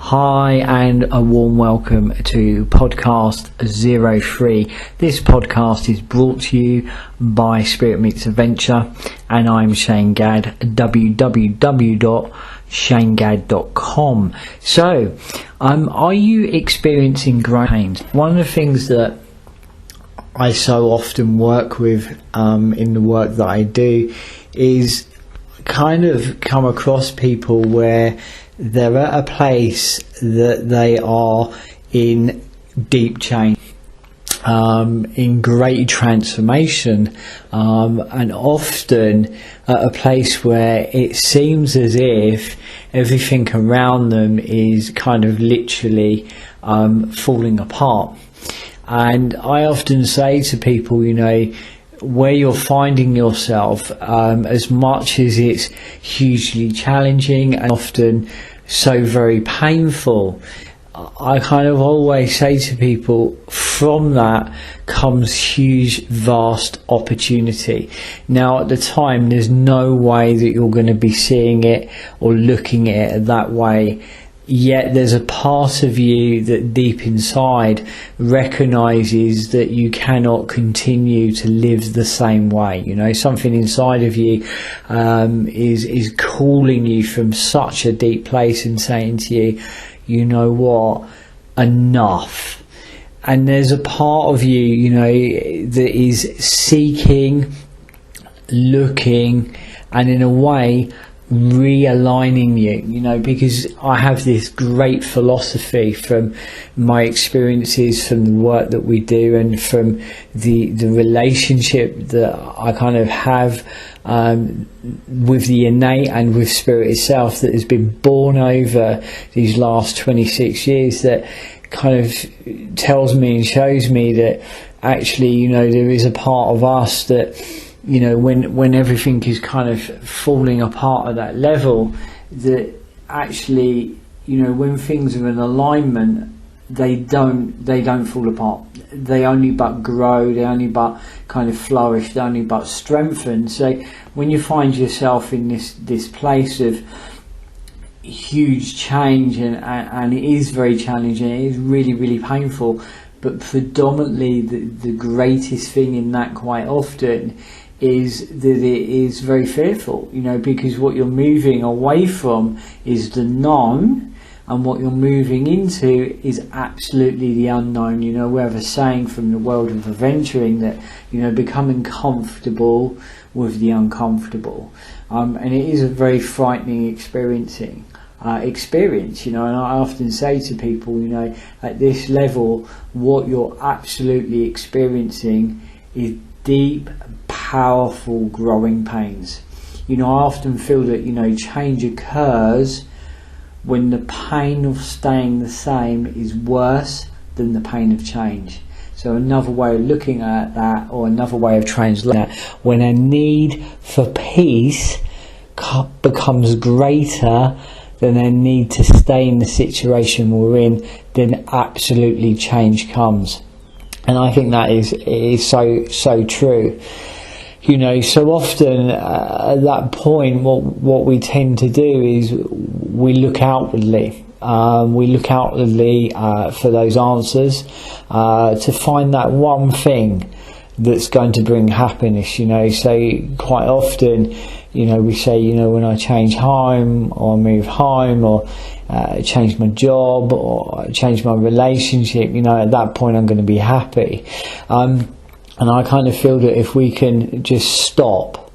Hi and a warm welcome to podcast 03. This podcast is brought to you by Spirit Meets Adventure, and I'm Shane Gadd, www.shanegadd.com. So, are you experiencing growing pains? One of the things that I so often work with in the work that I do is kind of come across people where they're at a place that they are in deep change, in great transformation, and often at a place where it seems as if everything around them is kind of literally falling apart. And I often say to people, where you're finding yourself, as much as it's hugely challenging and often so very painful, I kind of always say to people, from that comes huge, vast opportunity. Now, at the time, there's no way that you're going to be seeing it or looking at it that way. Yet there's a part of you that deep inside recognises that you cannot continue to live the same way. Something inside of you is calling you from such a deep place and saying to you, you know what, enough. And there's a part of you, that is seeking, looking, and in a way realigning you, because I have this great philosophy from my experiences, from the work that we do, and from the relationship that I kind of have with the innate and with spirit itself, that has been born over these last 26 years, that kind of tells me and shows me that actually, there is a part of us that, when everything is kind of falling apart at that level, that actually, when things are in alignment, they don't fall apart. They only but grow, they only but kind of flourish, they only but strengthen. So when you find yourself in this place of huge change, and it is very challenging, it is really, really painful, but predominantly the greatest thing in that quite often is that it is very fearful, because what you're moving away from is the known, and what you're moving into is absolutely the unknown. We have a saying from the world of adventuring that, becoming comfortable with the uncomfortable. And it is a very frightening experience, and I often say to people, at this level, what you're absolutely experiencing is deep, powerful growing pains. I often feel that change occurs when the pain of staying the same is worse than the pain of change. So another way of looking at that, or another way of translating that, when a need for peace becomes greater than a need to stay in the situation we're in, then absolutely change comes. And I think that is so true. So often at that point, what we tend to do is we look outwardly. We look outwardly for those answers, to find that one thing that's going to bring happiness. So quite often, we say, when I change home, or move home, or change my job, or change my relationship, at that point I'm going to be happy. And I kind of feel that if we can just stop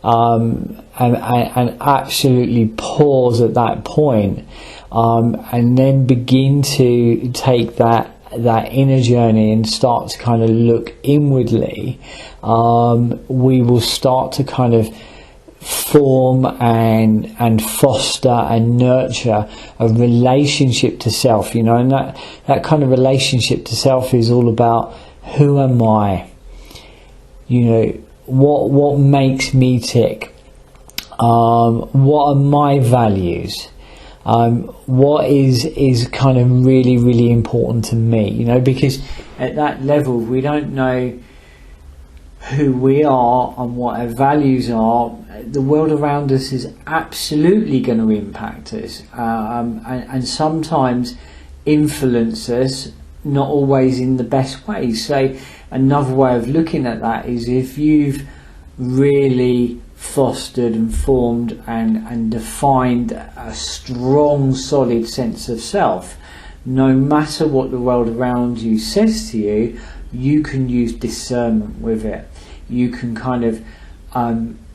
and absolutely pause at that point, and then begin to take that inner journey and start to kind of look inwardly, we will start to kind of form and foster and nurture a relationship to self, and that kind of relationship to self is all about, who am I? What makes me tick? What are my values? What is kind of really, really important to me? Because at that level, we don't know who we are and what our values are, the world around us is absolutely going to impact us, and sometimes influence us, not always in the best way. So another way of looking at that is, if you've really fostered and formed and defined a strong, solid sense of self, no matter what the world around you says to you, you can use discernment with it. You can kind of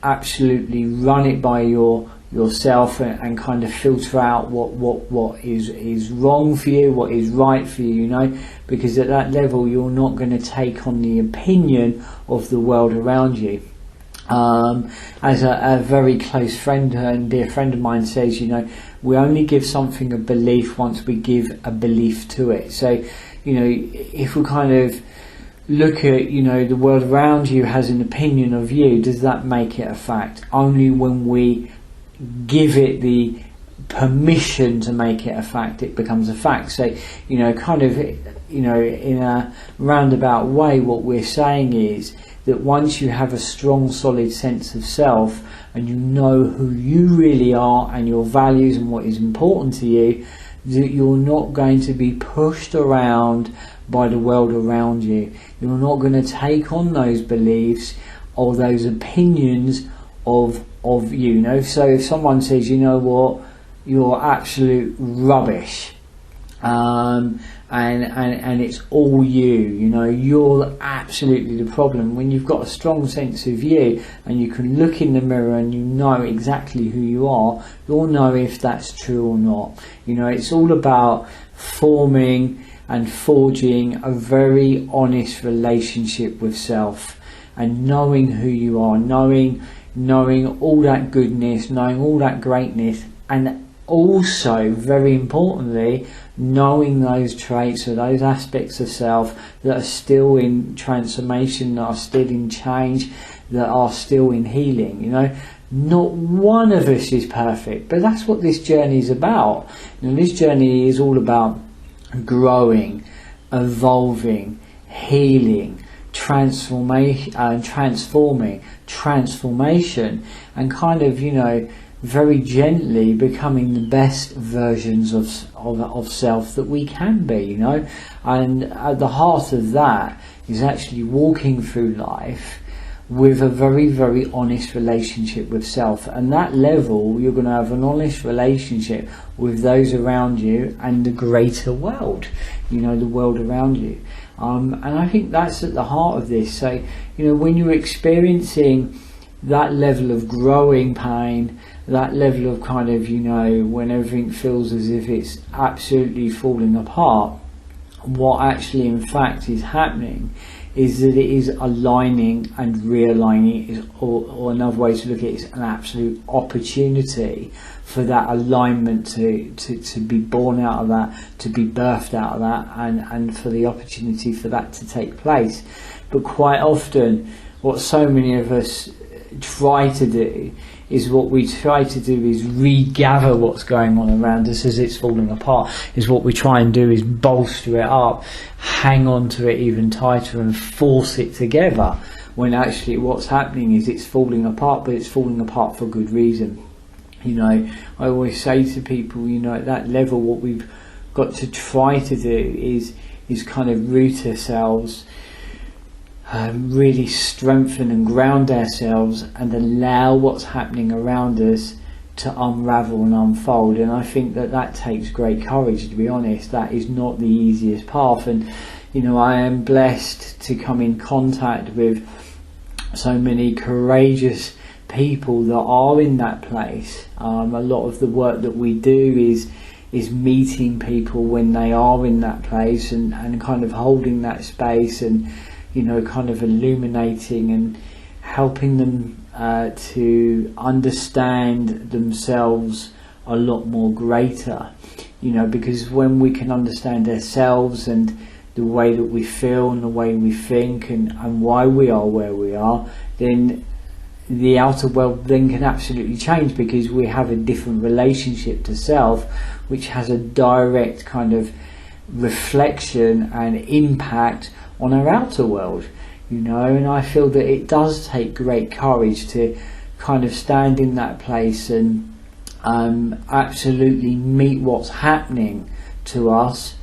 absolutely run it by yourself and kind of filter out what is wrong for you, what is right for you, because at that level you're not going to take on the opinion of the world around you. As a very close friend and dear friend of mine says, we only give something a belief once we give a belief to it. So, if we kind of look at, the world around you has an opinion of you, does that make it a fact? Only when we give it the permission to make it a fact, it becomes a fact. So, in a roundabout way, what we're saying is that once you have a strong, solid sense of self, and you know who you really are and your values and what is important to you, that you're not going to be pushed around by the world around you. You're not going to take on those beliefs or those opinions of you. So if someone says, you're absolute rubbish, and it's all you're absolutely the problem. When you've got a strong sense of you and you can look in the mirror and you know exactly who you are, you'll know if that's true or not. It's all about forming and forging a very honest relationship with self, and knowing who you are, knowing all that goodness, knowing all that greatness, and also, very importantly, knowing those traits or those aspects of self that are still in transformation, that are still in change, that are still in healing. Not one of us is perfect, but that's what this journey is about. This journey is all about growing, evolving, healing, transformation, and kind of, very gently becoming the best versions of self that we can be, and at the heart of that is actually walking through life with a very, very honest relationship with self. And that level, you're going to have an honest relationship with those around you and the greater world, the world around you. And I think that's at the heart of this. So, when you're experiencing that level of growing pain, that level of kind of, when everything feels as if it's absolutely falling apart, what actually in fact is happening is that it is aligning and realigning, or another way to look at it is an absolute opportunity for that alignment to be born out of that, to be birthed out of that, and for the opportunity for that to take place. But quite often, what so many of us try to do is regather what's going on around us as it's falling apart. Is what we try and do is bolster it up, hang on to it even tighter and force it together, when actually what's happening is it's falling apart, but it's falling apart for good reason. I always say to people, at that level, what we've got to try to do is kind of root ourselves, really strengthen and ground ourselves, and allow what's happening around us to unravel and unfold. And I think that takes great courage, to be honest. That is not the easiest path. And I am blessed to come in contact with so many courageous people that are in that place. A lot of the work that we do is meeting people when they are in that place, and kind of holding that space, and kind of illuminating and helping them to understand themselves a lot more greater, because when we can understand ourselves and the way that we feel and the way we think and why we are where we are, then the outer world then can absolutely change, because we have a different relationship to self, which has a direct kind of reflection and impact on our outer world. you know. And I feel that it does take great courage to kind of stand in that place and absolutely meet what's happening to us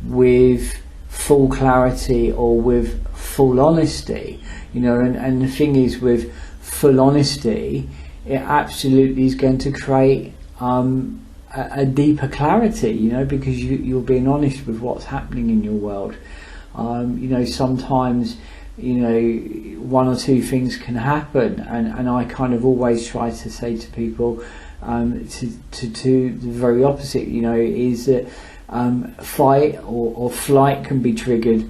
with full clarity or with full honesty, you know. And the thing is, with full honesty, it absolutely is going to create a deeper clarity, you know, because you're being honest with what's happening in your world. You know, sometimes, you know, one or two things can happen, and I kind of always try to say to people, to the very opposite, you know, is that fight or flight can be triggered,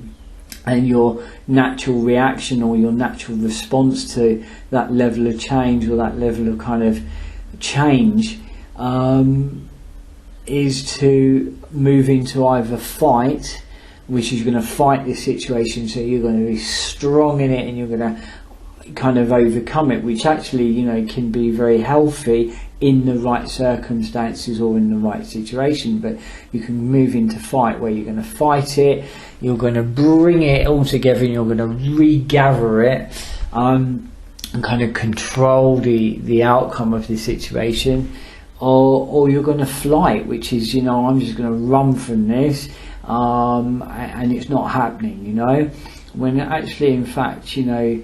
and your natural reaction or your natural response to that level of change or that level of kind of change is to move into either fight, which is going to fight this situation, so you're going to be strong in it and you're going to kind of overcome it, which actually, you know, can be very healthy in the right circumstances or in the right situation. But you can move into fight, where you're going to fight it, you're going to bring it all together and you're going to regather it and kind of control the outcome of the situation, or you're going to flight, which is, you know, I'm just going to run from this, and it's not happening, you know. When actually, in fact, you know,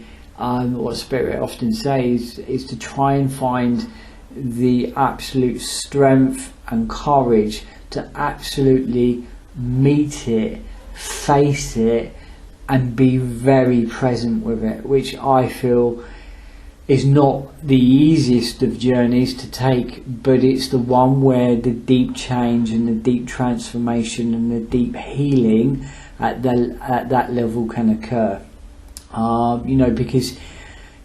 what Spirit often says is to try and find the absolute strength and courage to absolutely meet it, face it, and be very present with it, which I feel is not the easiest of journeys to take, but it's the one where the deep change and the deep transformation and the deep healing at that level can occur. You know, because,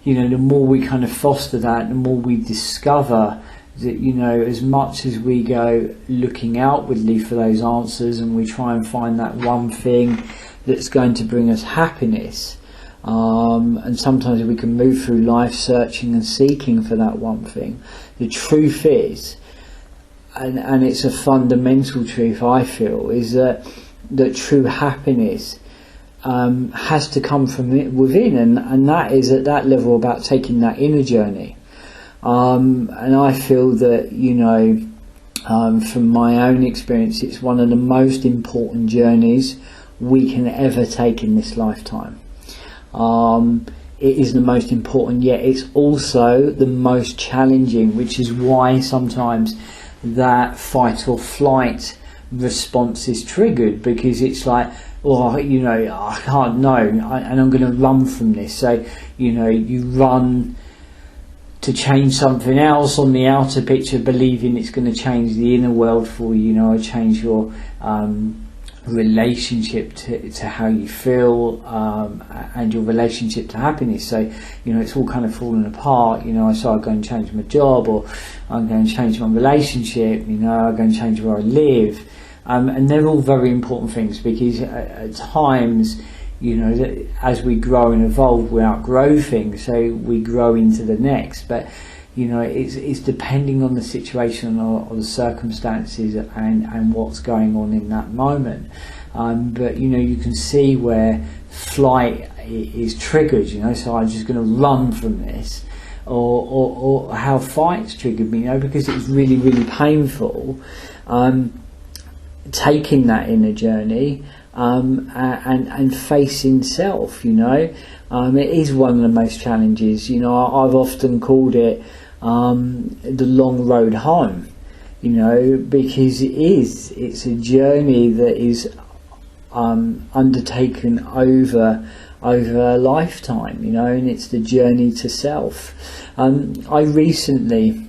you know, the more we kind of foster that, the more we discover that, you know, as much as we go looking outwardly for those answers and we try and find that one thing that's going to bring us happiness, and sometimes we can move through life searching and seeking for that one thing, the truth is, and it's a fundamental truth I feel, is that true happiness has to come from within, and that is at that level about taking that inner journey. And I feel that, you know, from my own experience, it's one of the most important journeys we can ever take in this lifetime. It is the most important, yet it's also the most challenging, which is why sometimes that fight or flight response is triggered, because it's like, oh, you know, I can't know, and I'm going to run from this. So, you know, you run to change something else on the outer picture, believing it's going to change the inner world for you, you know, or change your relationship to how you feel, and your relationship to happiness. So, you know, it's all kind of falling apart. You know, so I go and change my job, or I'm going to change my relationship, you know, I'm going to change where I live. And they're all very important things, because at times, you know, that as we grow and evolve, we outgrow things, so we grow into the next. But, you know, it's depending on the situation or the circumstances and what's going on in that moment. But, you know, you can see where flight is triggered, you know, so I'm just going to run from this, or how fight's triggered me, you know, because it's really, really painful. Taking that inner journey and facing self, you know, it is one of the most challenges. You know, I've often called it the long road home, you know, because it's a journey that is undertaken over a lifetime, you know, and it's the journey to self. I recently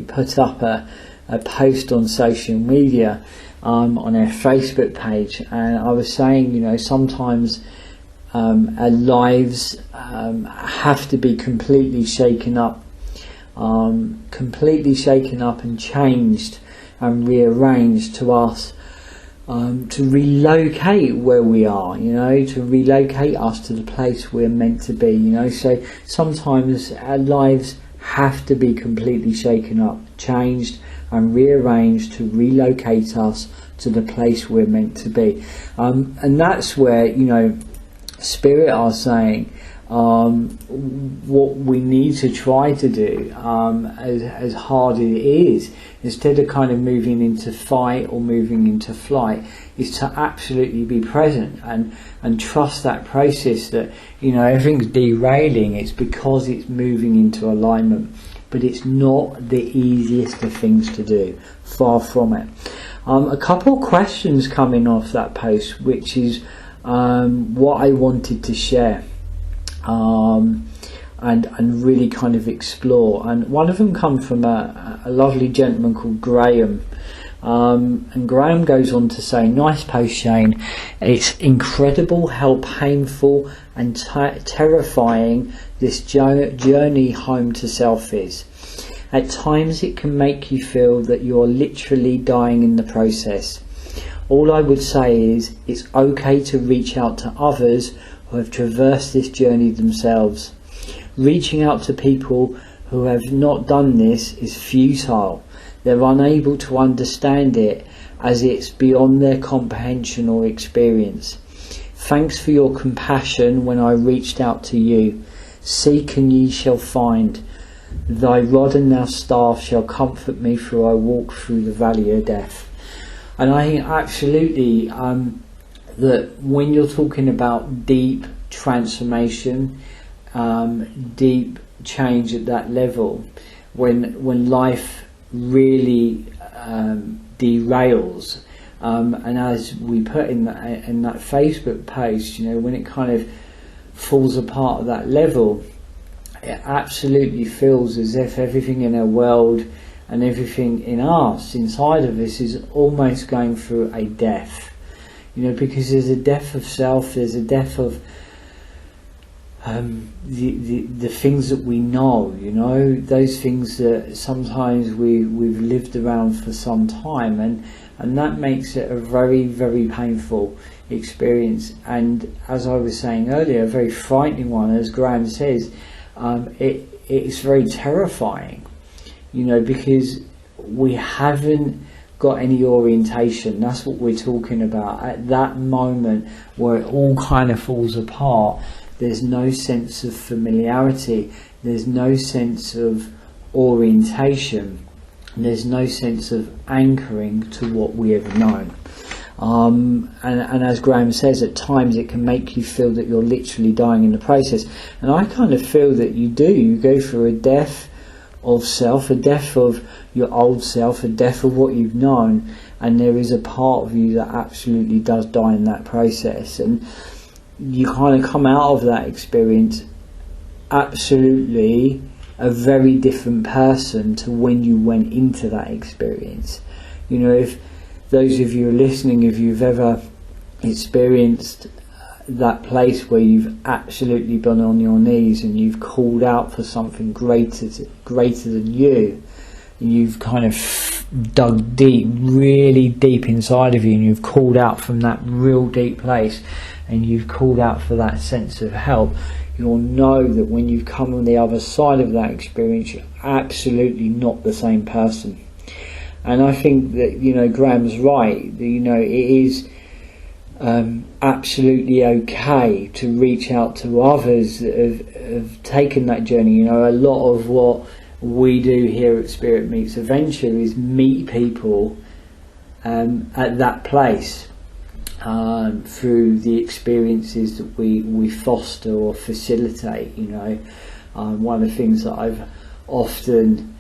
put up a post on social media, on our Facebook page, and I was saying, you know, sometimes our lives have to be completely shaken up and changed and rearranged to us, to relocate where we are, you know, to relocate us to the place we're meant to be, you know. So sometimes our lives have to be completely shaken up, changed and rearranged to relocate us to the place we're meant to be. And that's where, you know, Spirit are saying what we need to try to do, as hard as it is, instead of kind of moving into fight or moving into flight, is to absolutely be present and trust that process, that, you know, everything's derailing, it's because it's moving into alignment. But it's not the easiest of things to do, far from it. A couple of questions coming off that post, which is what I wanted to share and really kind of explore. And one of them come from a lovely gentleman called Graham. And Graham goes on to say, nice post, Shane. It's incredible how painful and terrifying this journey home to self is. At times it can make you feel that you're literally dying in the process. All I would say is it's okay to reach out to others who have traversed this journey themselves. Reaching out to people who have not done this is futile. They're unable to understand it, as it's beyond their comprehension or experience. Thanks for your compassion when I reached out to you. Seek and ye shall find. Thy rod and thy staff shall comfort me through I walk through the valley of death. And I think absolutely that when you're talking about deep transformation, deep change at that level, when life really derails, and as we put in that Facebook post, you know, when it kind of falls apart at that level, it absolutely feels as if everything in our world and everything in us, inside of us, is almost going through a death. You know, because there's a death of self, there's a death of the things that we know, you know, those things that sometimes we've lived around for some time, and that makes it a very, very painful experience, and as I was saying earlier, a very frightening one, as Graham says. It's very terrifying, you know, because we haven't got any orientation. That's what we're talking about. At that moment where it all kind of falls apart, there's no sense of familiarity, there's no sense of orientation, there's no sense of anchoring to what we have known. And as Graham says, at times it can make you feel that you're literally dying in the process. And I kind of feel that you do. You go through a death of self, a death of your old self, a death of what you've known, and there is a part of you that absolutely does die in that process. And you kind of come out of that experience absolutely a very different person to when you went into that experience. You know, if those of you listening, if you've ever experienced that place where you've absolutely been on your knees and you've called out for something greater than you, and you've kind of dug deep, really deep inside of you, and you've called out from that real deep place, and you've called out for that sense of help, you'll know that when you've come on the other side of that experience, you're absolutely not the same person. And I think that, you know, Graham's right. You know, it is absolutely okay to reach out to others that have taken that journey. You know, a lot of what we do here at Spirit Meets Adventure is meet people at that place through the experiences that we foster or facilitate. You know, one of the things that I've often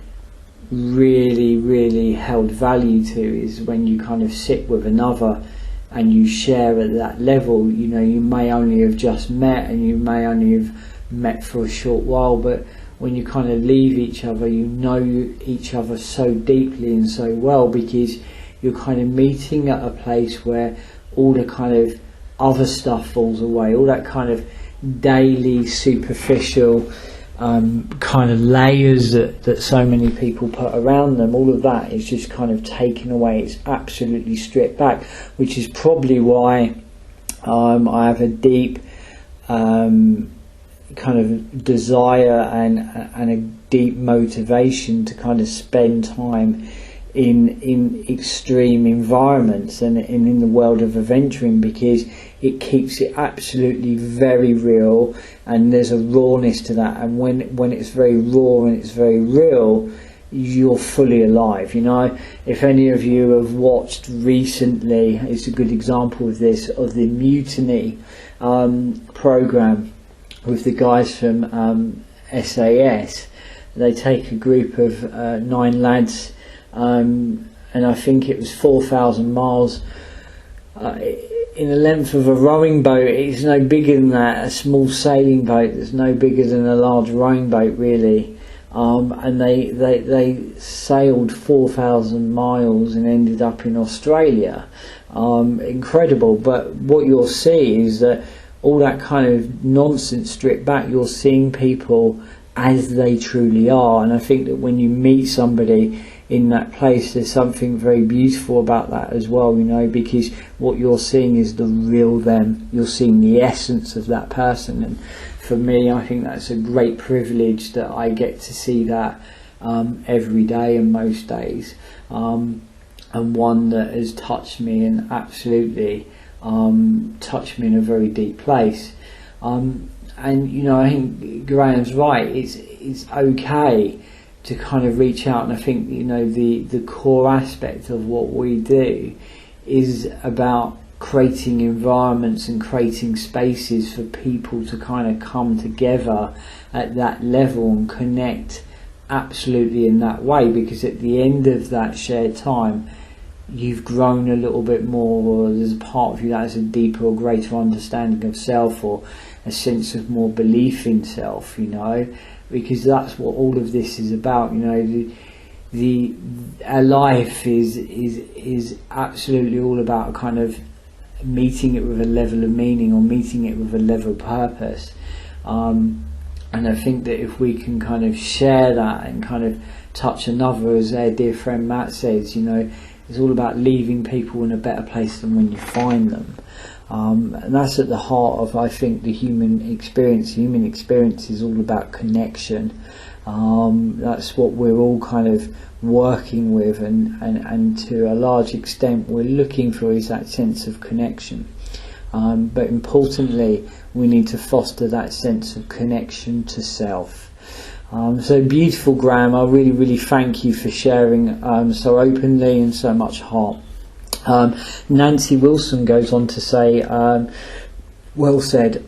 really held value to is when you kind of sit with another and you share at that level. You know, you may only have just met and you may only have met for a short while, but when you kind of leave each other, you know each other so deeply and so well, because you're kind of meeting at a place where all the kind of other stuff falls away, all that kind of daily superficial kind of layers that so many people put around them, all of that is just kind of taken away. It's absolutely stripped back, which is probably why I have a deep kind of desire and a deep motivation to kind of spend time in extreme environments and in the world of adventuring, because it keeps it absolutely very real, and there's a rawness to that. And when it's very raw and it's very real, you're fully alive. You know, if any of you have watched recently, it's a good example of this, of the Mutiny program with the guys from SAS. They take a group of 9 lads, and I think it was 4,000 miles in the length of a rowing boat. It's no bigger than that, a small sailing boat that's no bigger than a large rowing boat, really. And they sailed 4,000 miles and ended up in Australia. Incredible. But what you'll see is that all that kind of nonsense stripped back, you're seeing people as they truly are. And I think that when you meet somebody in that place, there's something very beautiful about that as well, you know, because what you're seeing is the real them. You're seeing the essence of that person. And for me, I think that's a great privilege that I get to see that every day and most days, and one that has touched me and absolutely touched me in a very deep place. And you know, I think Graham's right. It's okay to kind of reach out, and I think, you know, the core aspect of what we do is about creating environments and creating spaces for people to kind of come together at that level and connect absolutely in that way, because at the end of that shared time, you've grown a little bit more, or there's a part of you that has a deeper or greater understanding of self, or a sense of more belief in self, you know, because that's what all of this is about. You know, our life is absolutely all about kind of meeting it with a level of meaning, or meeting it with a level of purpose. And I think that if we can kind of share that and kind of touch another, as our dear friend Matt says, you know, it's all about leaving people in a better place than when you find them. And that's at the heart of, I think, the human experience. The human experience is all about connection. That's what we're all kind of working with, and to a large extent we're looking for, is that sense of connection. But importantly, we need to foster that sense of connection to self. So beautiful, Graham. I really, really thank you for sharing so openly and so much heart. Nancy Wilson goes on to say, well said,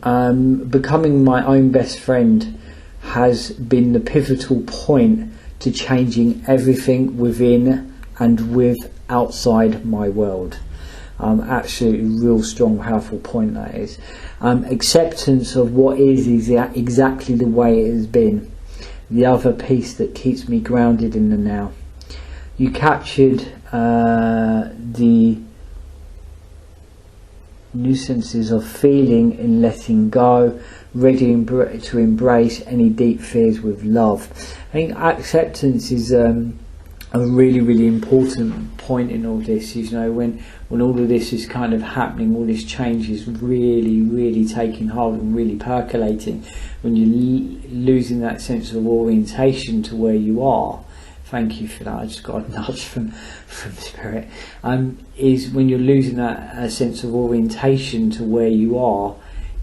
becoming my own best friend has been the pivotal point to changing everything within and with outside my world. Absolutely real strong, powerful point that is. Acceptance of what is exactly the way it has been. The other piece that keeps me grounded in the now. You captured the nuances of feeling and letting go, ready to embrace any deep fears with love. I think acceptance is a really, really important point in all this. You know, when all of this is kind of happening, all this change is really, really taking hold and really percolating, when you're losing that sense of orientation to where you are. Thank you for that. I just got a nudge from Spirit. Is when you're losing that sense of orientation to where you are,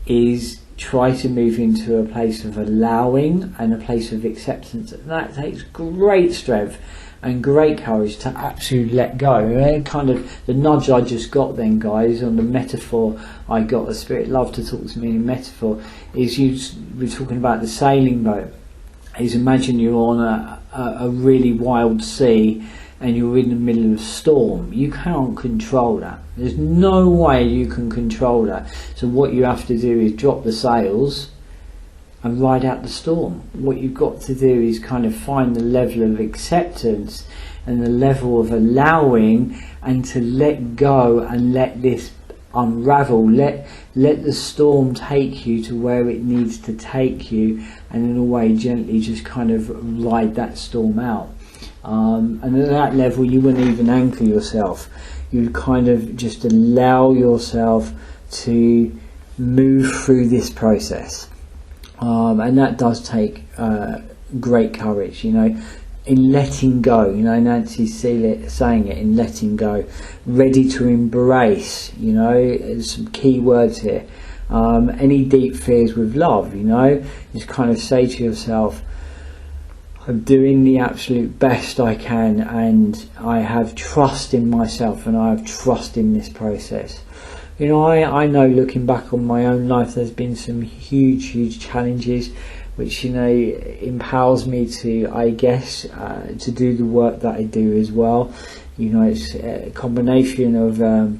is try to move into a place of allowing and a place of acceptance. And that takes great strength and great courage to absolutely let go. And kind of the nudge I just got then, guys, on the metaphor I got, the Spirit loved to talk to me in metaphor, is we're talking about the sailing boat. Is imagine you're on a really wild sea and you're in the middle of a storm. You can't control that. There's no way you can control that. So what you have to do is drop the sails and ride out the storm. What you've got to do is kind of find the level of acceptance and the level of allowing, and to let go and let this unravel. Let the storm take you to where it needs to take you, and in a way gently just kind of ride that storm out. And at that level you wouldn't even anchor yourself. You'd kind of just allow yourself to move through this process. And that does take great courage, you know. in letting go. You know, Nancy's saying it, in letting go. Ready to embrace, you know, there's some key words here. Any deep fears with love, you know, just kind of say to yourself, I'm doing the absolute best I can, and I have trust in myself, and I have trust in this process. You know, I know, looking back on my own life, there's been some huge challenges, which, you know, empowers me to, I guess, to do the work that I do as well. You know, it's a combination of a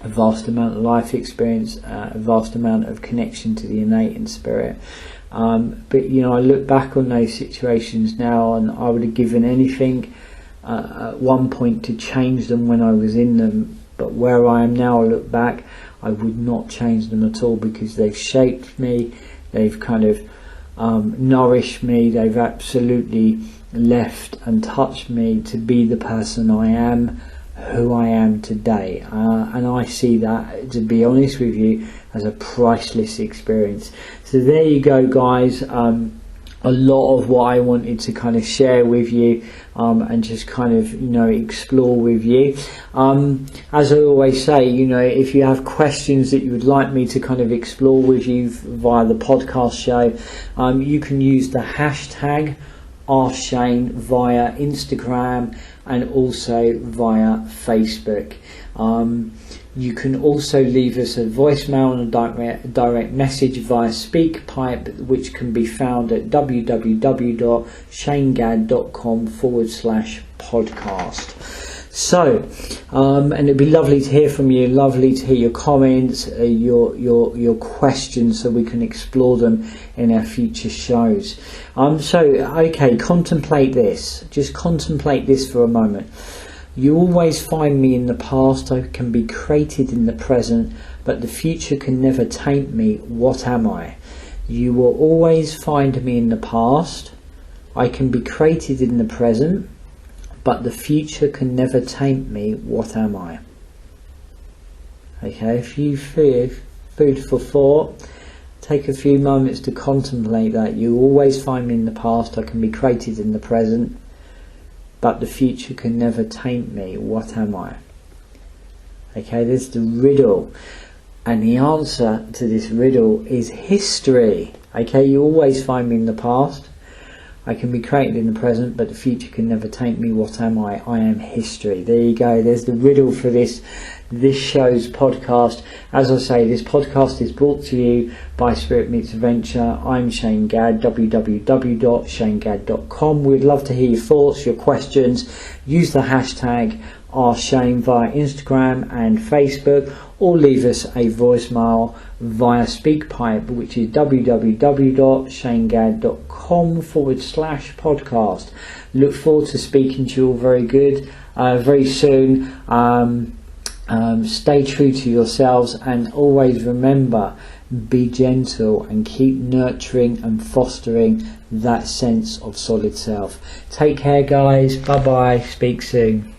vast amount of life experience, a vast amount of connection to the innate in spirit. But, you know, I look back on those situations now, and I would have given anything at one point to change them when I was in them. But where I am now, I look back, I would not change them at all, because they've shaped me, they've kind of nourished me, they've absolutely left and touched me to be the person I am, who I am today. And I see that, to be honest with you, as a priceless experience. So there you go, guys. A lot of what I wanted to kind of share with you, and just kind of, you know, explore with you. As I always say, you know, if you have questions that you would like me to kind of explore with you via the podcast show, you can use the hashtag #AskShane via Instagram and also via Facebook. You can also leave us a voicemail and a direct message via SpeakPipe, which can be found at www.shanegad.com/podcast. So, and it'd be lovely to hear from you, lovely to hear your comments, your questions, so we can explore them in our future shows. So, okay, contemplate this. Just contemplate this for a moment. You always find me in the past, I can be created in the present, but the future can never taint me. What am I? You will always find me in the past, I can be created in the present, but the future can never taint me. What am I? Okay, if you feel food for thought, take a few moments to contemplate that. You always find me in the past, I can be created in the present, but the future can never taint me. What am I? Okay, there's the riddle. And the answer to this riddle is history. Okay, you always find me in the past, I can be created in the present, but the future can never taint me. What am I? I am history. There you go. There's the riddle for this show's podcast. As I say, this podcast is brought to you by Spirit Meets Adventure. I'm Shane Gadd, www.shanegad.com. We'd love to hear your thoughts, your questions. Use the hashtag #AskShane via Instagram and Facebook, or leave us a voicemail via SpeakPipe, which is www.shanegad.com/podcast. Look forward to speaking to you all very soon. Stay true to yourselves, and always remember, be gentle and keep nurturing and fostering that sense of solid self. Take care, guys. Bye bye. Speak soon.